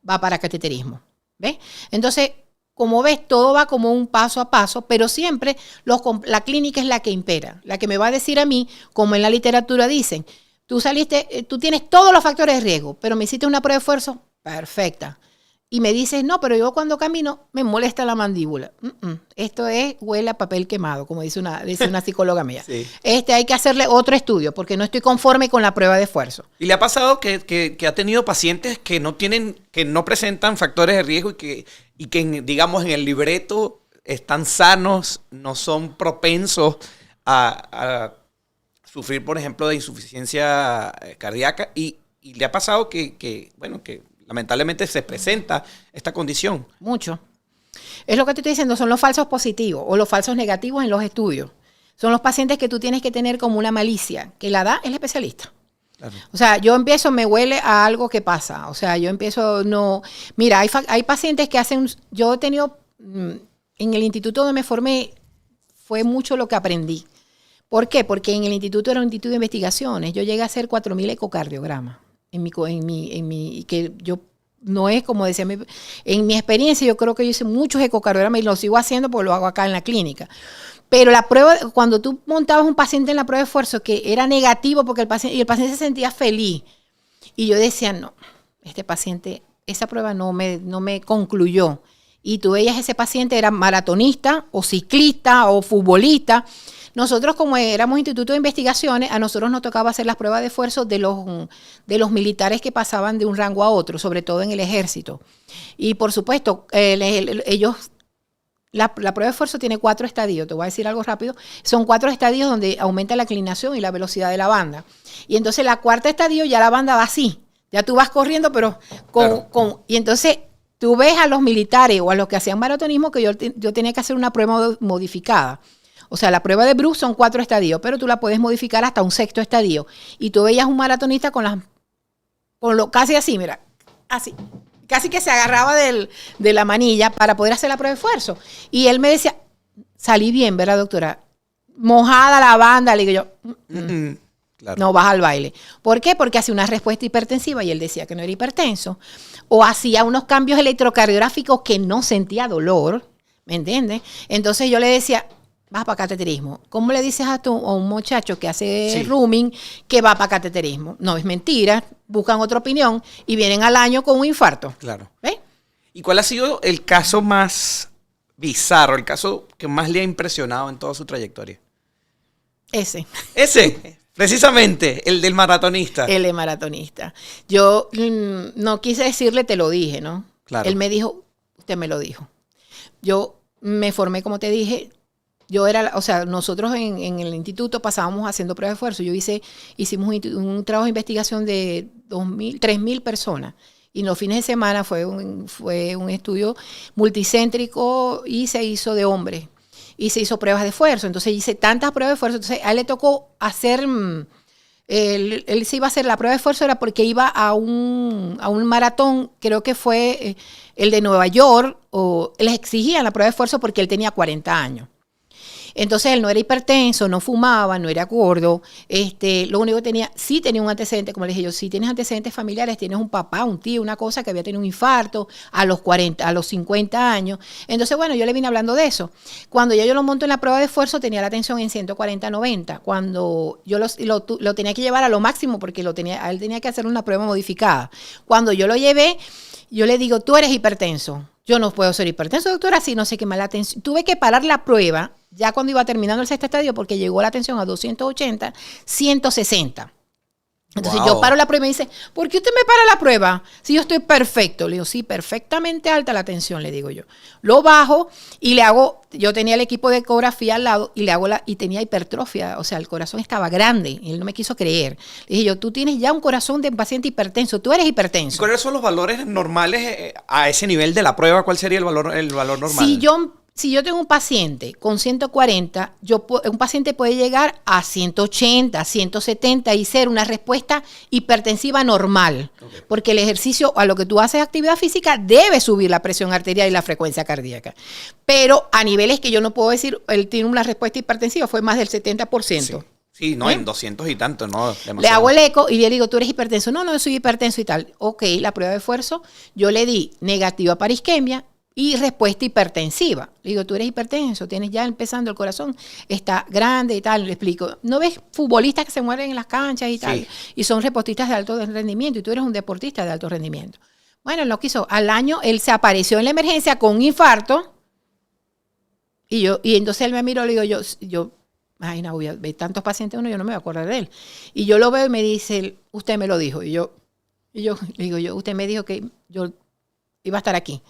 Va para cateterismo. ¿Ves? Entonces, como ves, todo va como un paso a paso, pero siempre la clínica es la que impera, la que me va a decir a mí, como en la literatura dicen, tú tienes todos los factores de riesgo, pero me hiciste una prueba de esfuerzo, perfecta. Y me dices, no, pero yo cuando camino me molesta la mandíbula. Esto huele a papel quemado, como dice una psicóloga mía. Sí. Hay que hacerle otro estudio porque no estoy conforme con la prueba de esfuerzo. ¿Y le ha pasado que ha tenido pacientes que no presentan factores de riesgo y que digamos en el libreto están sanos, no son propensos a sufrir, por ejemplo, de insuficiencia cardíaca y le ha pasado que lamentablemente se presenta esta condición? Mucho. Es lo que te estoy diciendo, son los falsos positivos o los falsos negativos en los estudios. son los pacientes que tú tienes que tener como una malicia, que la da el especialista. Claro. O sea, yo empiezo, me huele a algo que pasa. O sea, yo empiezo, no... Mira, hay pacientes que hacen... Yo he tenido, en el instituto donde me formé, fue mucho lo que aprendí. ¿Por qué? Porque en el instituto era un instituto de investigaciones. Yo llegué a hacer 4.000 ecocardiogramas. Que yo, no es como decía, en mi experiencia yo creo que yo hice muchos ecocardiogramas y lo sigo haciendo porque lo hago acá en la clínica. Pero la prueba, cuando tú montabas un paciente en la prueba de esfuerzo que era negativo porque el paciente se sentía feliz. Y yo decía, no, este paciente, esa prueba no me concluyó. Y tú veías ese paciente, era maratonista o ciclista o futbolista. Nosotros, como éramos instituto de investigaciones, a nosotros nos tocaba hacer las pruebas de esfuerzo de los militares que pasaban de un rango a otro, sobre todo en el ejército. Y por supuesto, la prueba de esfuerzo tiene 4 estadios, te voy a decir algo rápido. Son 4 estadios donde aumenta la inclinación y la velocidad de la banda. Y entonces la cuarta estadio ya la banda va así. Ya tú vas corriendo, pero y entonces tú ves a los militares o a los que hacían maratonismo que yo tenía que hacer una prueba modificada. O sea, la prueba de Bruce son 4 estadios, pero tú la puedes modificar hasta un 6º estadio. Y tú veías un maratonista casi así, mira, así. Casi que se agarraba de la manilla para poder hacer la prueba de esfuerzo. Y él me decía, salí bien, ¿verdad, doctora? Mojada la banda. Le digo yo, claro. No vas al baile. ¿Por qué? Porque hacía una respuesta hipertensiva y él decía que no era hipertenso. O hacía unos cambios electrocardiográficos que no sentía dolor, ¿me entiendes? Entonces yo le decía, vas para cateterismo. ¿Cómo le dices a un muchacho que hace rooming que va para cateterismo? No, es mentira. Buscan otra opinión y vienen al año con un infarto. Claro. ¿Ves? ¿Y cuál ha sido el caso más bizarro, el caso que más le ha impresionado en toda su trayectoria? Ese, precisamente, el del maratonista. El de maratonista. Yo no quise decirle, te lo dije, ¿no? Claro. Él me dijo, usted me lo dijo. Yo me formé, como te dije, nosotros en el instituto pasábamos haciendo pruebas de esfuerzo. Hicimos un trabajo de investigación de 3.000 personas. Y los fines de semana fue un estudio multicéntrico y se hizo de hombres. Y se hizo pruebas de esfuerzo. Entonces hice tantas pruebas de esfuerzo. Entonces a él le tocó hacer... Él se iba a hacer la prueba de esfuerzo, era porque iba a un maratón, creo que fue el de Nueva York, o les exigían la prueba de esfuerzo porque él tenía 40 años. Entonces él no era hipertenso, no fumaba, no era gordo, lo único que sí tenía un antecedente, como les dije yo, sí tienes antecedentes familiares, tienes un papá, un tío, una cosa que había tenido un infarto a los 50 años. Entonces, bueno, yo le vine hablando de eso. Cuando yo lo monto en la prueba de esfuerzo, tenía la tensión en 140/90. Cuando yo lo tenía que llevar a lo máximo, porque él tenía que hacer una prueba modificada. Cuando yo lo llevé, yo le digo, tú eres hipertenso. Yo no puedo ser hipertenso, doctora, si no sé qué mala tensión. Tuve que parar la prueba ya cuando iba terminando el 6º estadio porque llegó la tensión a 280, 160. Entonces yo paro la prueba y me dice, ¿por qué usted me para la prueba? Si yo estoy perfecto. Le digo, sí, perfectamente alta la tensión, le digo yo. Lo bajo y le hago, yo tenía el equipo de ecografía al lado y le hago y tenía hipertrofia, o sea, el corazón estaba grande y él no me quiso creer. Le dije yo, tú tienes ya un corazón de un paciente hipertenso, tú eres hipertenso. ¿Cuáles son los valores normales a ese nivel de la prueba? ¿Cuál sería el valor normal? Si yo tengo un paciente con 140, un paciente puede llegar a 180, 170 y ser una respuesta hipertensiva normal. Okay. Porque el ejercicio, a lo que tú haces actividad física, debe subir la presión arterial y la frecuencia cardíaca. Pero a niveles que yo no puedo decir, él tiene una respuesta hipertensiva, fue más del 70%. Sí, no, en 200 y tanto, no. Demasiado. Le hago el eco y le digo, ¿tú eres hipertenso? No, soy hipertenso y tal. Ok, la prueba de esfuerzo, yo le di negativa para isquemia y respuesta hipertensiva. Le digo, tú eres hipertenso, tienes ya empezando el corazón, está grande y tal. Le explico, ¿no ves futbolistas que se mueren en las canchas y tal? Y son deportistas de alto rendimiento y tú eres un deportista de alto rendimiento. Bueno, él lo quiso. Al año, él se apareció en la emergencia con un infarto y entonces él me miró, le digo, yo ay, no, ve tantos pacientes yo no me voy a acordar de él. Y yo lo veo y me dice, usted me lo dijo. Y yo le digo, usted me dijo que yo iba a estar aquí.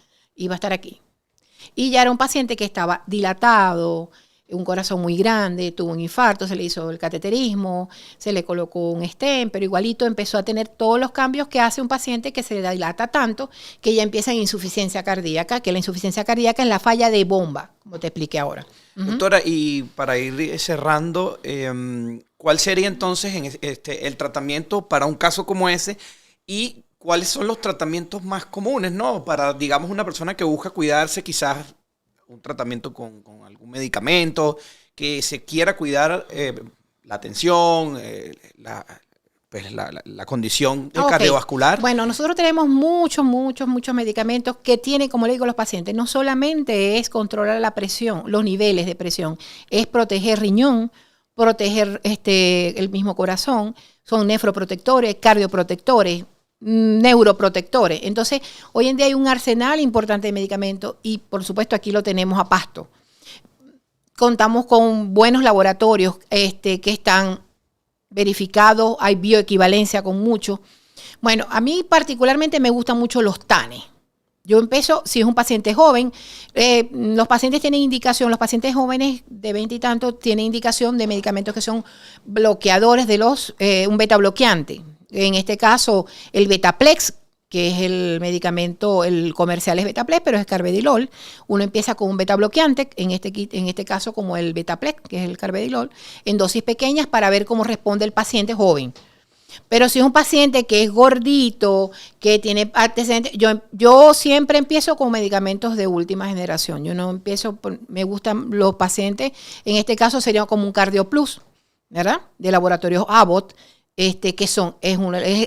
Y ya era un paciente que estaba dilatado, un corazón muy grande, tuvo un infarto, se le hizo el cateterismo, se le colocó un stent, pero igualito empezó a tener todos los cambios que hace un paciente que se dilata tanto que ya empieza en insuficiencia cardíaca, que la insuficiencia cardíaca es la falla de bomba, como te expliqué ahora. Doctora, y para ir cerrando, ¿cuál sería entonces el tratamiento para un caso como ese? ¿Y cuáles son los tratamientos más comunes, ¿no? Para, digamos, una persona que busca cuidarse, quizás un tratamiento con algún medicamento, que se quiera cuidar la tensión, la condición cardiovascular. Bueno, nosotros tenemos muchos medicamentos que tienen, como le digo a los pacientes, no solamente es controlar la presión, los niveles de presión, es proteger riñón, proteger el mismo corazón, son nefroprotectores, cardioprotectores, neuroprotectores. Entonces, hoy en día hay un arsenal importante de medicamentos y, por supuesto, aquí lo tenemos a pasto. Contamos con buenos laboratorios que están verificados, hay bioequivalencia con muchos. Bueno, a mí particularmente me gustan mucho los TANE. Yo empiezo, si es un paciente joven, los pacientes tienen indicación, los pacientes jóvenes de 20 y tantos tienen indicación de medicamentos que son bloqueadores de un beta bloqueante. En este caso, el Betaplex, que es el medicamento, el comercial es Betaplex, pero es carvedilol. Uno empieza con un beta bloqueante, en este caso como el Betaplex, que es el carvedilol, en dosis pequeñas para ver cómo responde el paciente joven. Pero si es un paciente que es gordito, que tiene antecedentes, yo siempre empiezo con medicamentos de última generación. Yo no empiezo, me gustan los pacientes, en este caso sería como un Cardio Plus, ¿verdad? De laboratorios Abbott. Es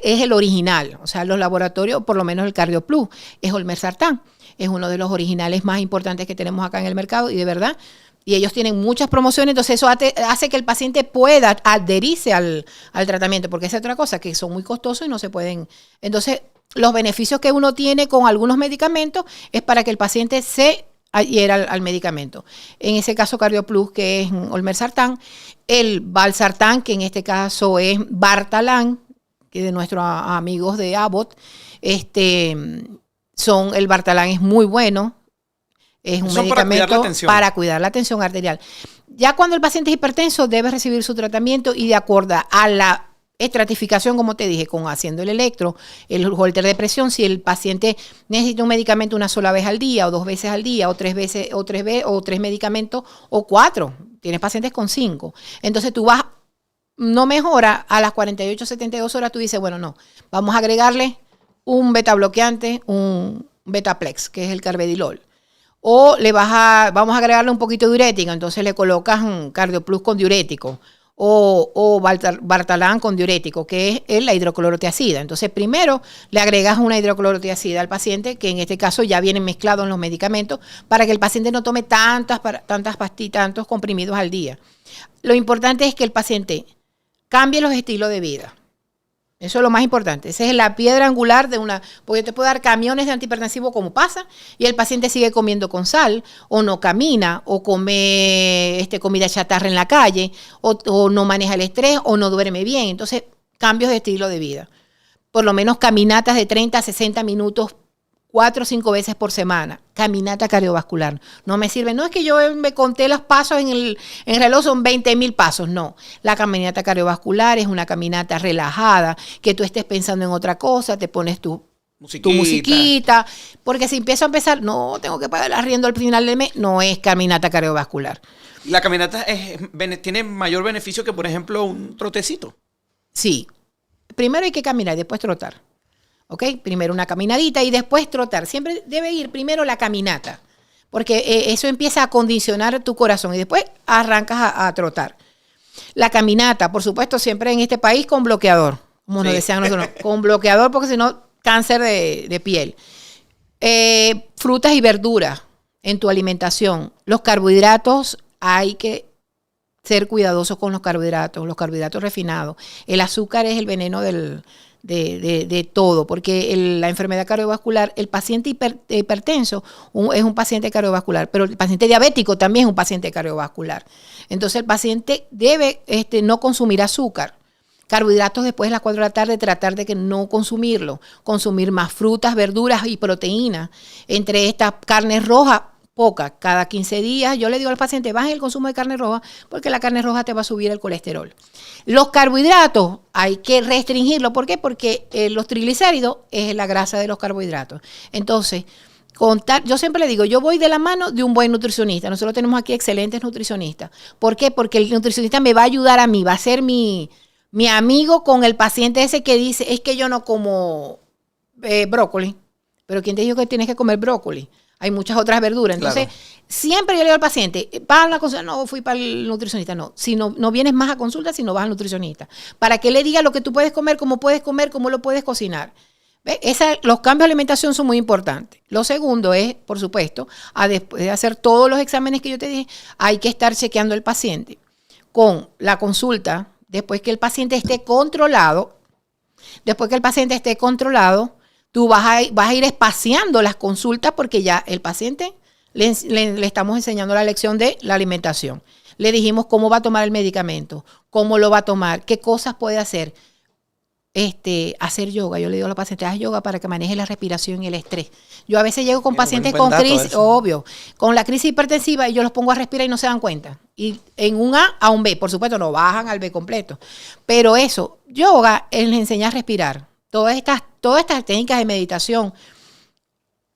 el original, o sea, los laboratorios, por lo menos el Cardio Plus, es Olmesartán, es uno de los originales más importantes que tenemos acá en el mercado y de verdad, y ellos tienen muchas promociones, entonces eso hace que el paciente pueda adherirse al tratamiento, porque esa es otra cosa, que son muy costosos y no se pueden, entonces los beneficios que uno tiene con algunos medicamentos es para que el paciente se adhiera al medicamento. En ese caso Cardio Plus, que es Olmesartán, el Valsartán, que en este caso es Bartalan, que de nuestros amigos de Abbott, el Bartalan es muy bueno, es un medicamento para cuidar la tensión arterial. Ya cuando el paciente es hipertenso debe recibir su tratamiento y de acuerdo a la estratificación, como te dije, haciendo el electro, el holter de presión, si el paciente necesita un medicamento una sola vez al día, o 2 veces al día, o 3 veces, o 3 medicamentos, o 4. Tienes pacientes con 5. Entonces tú no mejora, a las 48, 72 horas tú dices, bueno, no, vamos a agregarle un beta bloqueante, un Betaplex, que es el carvedilol. O vamos a agregarle un poquito de diurético, entonces le colocas un Cardio Plus con diurético. O Bartalan con diurético, que es la hidroclorotiazida. Entonces, primero le agregas una hidroclorotiazida al paciente, que en este caso ya vienen mezclados en los medicamentos, para que el paciente no tome tantas pastillas, tantos comprimidos al día. Lo importante es que el paciente cambie los estilos de vida. Eso es lo más importante. Esa es la piedra angular porque te puedo dar camiones de antihipertensivo como pasa, y el paciente sigue comiendo con sal, o no camina, o come comida chatarra en la calle, o no maneja el estrés, o no duerme bien. Entonces, cambios de estilo de vida. Por lo menos caminatas de 30 a 60 minutos 4 o 5 veces por semana. Caminata cardiovascular. No me sirve. No es que yo me conté los pasos en el reloj, son 20,000 pasos. No. La caminata cardiovascular es una caminata relajada, que tú estés pensando en otra cosa, te pones tu musiquita. Porque si empiezo a empezar, no, tengo que pagar el arriendo al final del mes, no es caminata cardiovascular. ¿La caminata tiene mayor beneficio que, por ejemplo, un trotecito? Sí. Primero hay que caminar y después trotar. ¿Ok? Primero una caminadita y después trotar. Siempre debe ir primero la caminata, porque eso empieza a condicionar tu corazón y después arrancas a trotar. La caminata, por supuesto, siempre en este país con bloqueador, como nos decían nosotros, con bloqueador, porque si no, cáncer de piel. Frutas y verduras en tu alimentación. Los carbohidratos, hay que ser cuidadosos con los carbohidratos refinados. El azúcar es el veneno de todo, porque la enfermedad cardiovascular, el paciente hipertenso es un paciente cardiovascular, pero el paciente diabético también es un paciente cardiovascular. Entonces el paciente debe no consumir azúcar. Carbohidratos después de las 4 de la tarde, tratar de que no consumirlo. Consumir más frutas, verduras y proteínas. Entre estas, carnes rojas, poca, cada 15 días. Yo le digo al paciente, bajen el consumo de carne roja porque la carne roja te va a subir el colesterol. Los carbohidratos hay que restringirlo. ¿Por qué? Porque los triglicéridos es la grasa de los carbohidratos. Entonces, yo siempre le digo, yo voy de la mano de un buen nutricionista. Nosotros tenemos aquí excelentes nutricionistas. ¿Por qué? Porque el nutricionista me va a ayudar a mí, va a ser mi amigo con el paciente ese que dice, es que yo no como brócoli. Pero ¿quién te dijo que tienes que comer brócoli? Hay muchas otras verduras. Entonces, siempre yo le digo al paciente, para la consulta, no fui para el nutricionista, no. Si no vienes más a consulta, si no vas al nutricionista. Para que le diga lo que tú puedes comer, cómo lo puedes cocinar. Los cambios de alimentación son muy importantes. Lo segundo es, por supuesto, después de hacer todos los exámenes que yo te dije, hay que estar chequeando al paciente con la consulta, después que el paciente esté controlado. Tú vas a ir espaciando las consultas porque ya el paciente le estamos enseñando la lección de la alimentación. Le dijimos cómo va a tomar el medicamento, cómo lo va a tomar, qué cosas puede hacer. Hacer yoga. Yo le digo a los pacientes, haz yoga para que maneje la respiración y el estrés. Yo a veces llego con pacientes con crisis, con la crisis hipertensiva y yo los pongo a respirar y no se dan cuenta. Y en un A un B, por supuesto, no bajan al B completo. Pero eso, yoga les enseña a respirar. Todas estas técnicas de meditación,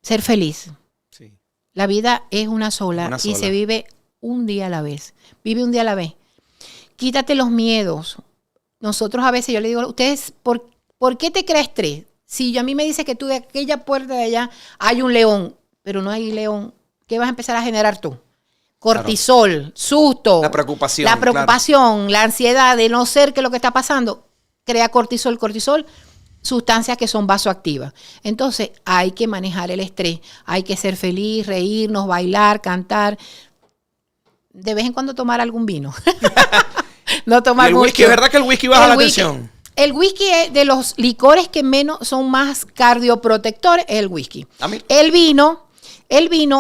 ser feliz. Sí. La vida es una sola y se vive un día a la vez. Vive un día a la vez. Quítate los miedos. Nosotros a veces, yo le digo, ustedes, ¿por qué te crees tres? Si a mí me dice que tú de aquella puerta de allá hay un león, pero no hay león, ¿qué vas a empezar a generar tú? Cortisol, susto. La preocupación, la ansiedad de no ser que lo que está pasando crea cortisol, sustancias que son vasoactivas. Entonces, hay que manejar el estrés, hay que ser feliz, reírnos, bailar, cantar. De vez en cuando tomar algún vino. No tomar el whisky, ¿es verdad que el whisky baja la tensión? El whisky es de los licores que son más cardioprotectores, es el whisky. El vino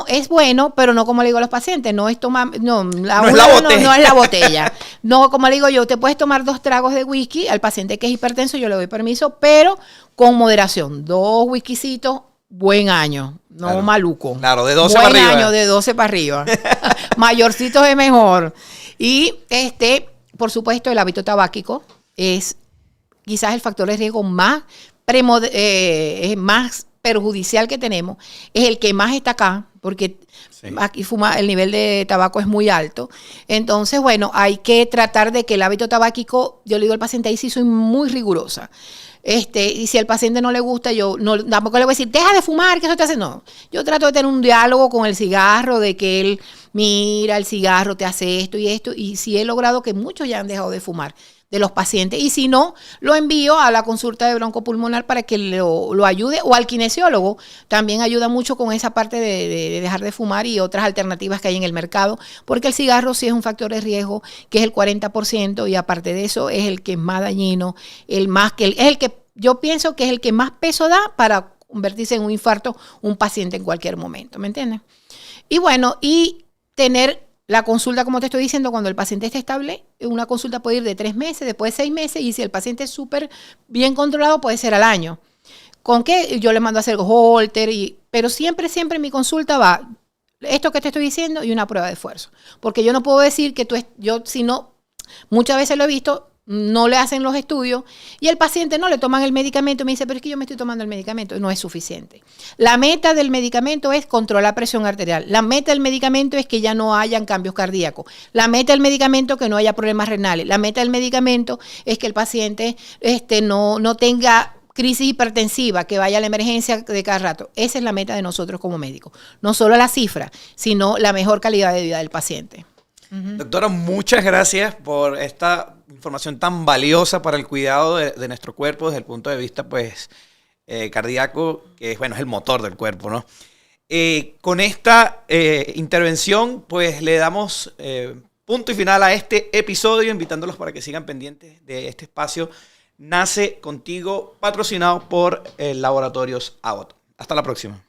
es bueno, pero no como le digo a los pacientes, no es tomar, no es la botella. No, como le digo yo, te puedes tomar 2 tragos de whisky, al paciente que es hipertenso yo le doy permiso, pero con moderación. 2 whiskycitos, buen año, no maluco. Claro, de 12 para arriba. Buen año, de 12 para arriba. Mayorcitos es mejor. Y por supuesto, el hábito tabáquico es quizás el factor de riesgo más perjudicial que tenemos. Es el que más está acá, porque aquí el nivel de tabaco es muy alto. Entonces, bueno, hay que tratar de que el hábito tabáquico, yo le digo al paciente, ahí sí soy muy rigurosa. Y si al paciente no le gusta, yo tampoco le voy a decir, deja de fumar, que eso te hace. No, yo trato de tener un diálogo con el cigarro, de que él, mira, el cigarro te hace esto, y sí he logrado que muchos ya han dejado de fumar de los pacientes, y si no, lo envío a la consulta de broncopulmonar para que lo ayude, o al kinesiólogo, también ayuda mucho con esa parte de dejar de fumar y otras alternativas que hay en el mercado, porque el cigarro sí es un factor de riesgo, que es el 40%, y aparte de eso es el que es más dañino, es el que yo pienso que es el que más peso da para convertirse en un infarto un paciente en cualquier momento, ¿me entiendes? Y bueno, y tener la consulta, como te estoy diciendo, cuando el paciente está estable, una consulta puede ir de 3 meses, después de 6 meses, y si el paciente es súper bien controlado, puede ser al año. ¿Con qué? Yo le mando a hacer holter, pero siempre mi consulta va, esto que te estoy diciendo, y una prueba de esfuerzo. Porque yo no puedo decir que si no, muchas veces lo he visto, no le hacen los estudios y el paciente no le toman el medicamento y me dice, pero es que yo me estoy tomando el medicamento y no es suficiente. La meta del medicamento es controlar la presión arterial. La meta del medicamento es que ya no hayan cambios cardíacos. La meta del medicamento es que no haya problemas renales. La meta del medicamento es que el paciente no tenga crisis hipertensiva, que vaya a la emergencia de cada rato. Esa es la meta de nosotros como médicos. No solo la cifra, sino la mejor calidad de vida del paciente. Doctora, muchas gracias por esta información tan valiosa para el cuidado de nuestro cuerpo desde el punto de vista cardíaco, que es el motor del cuerpo, ¿no? Con esta intervención, pues le damos punto y final a este episodio, invitándolos para que sigan pendientes de este espacio Nace Contigo, patrocinado por Laboratorios Abbott. Hasta la próxima.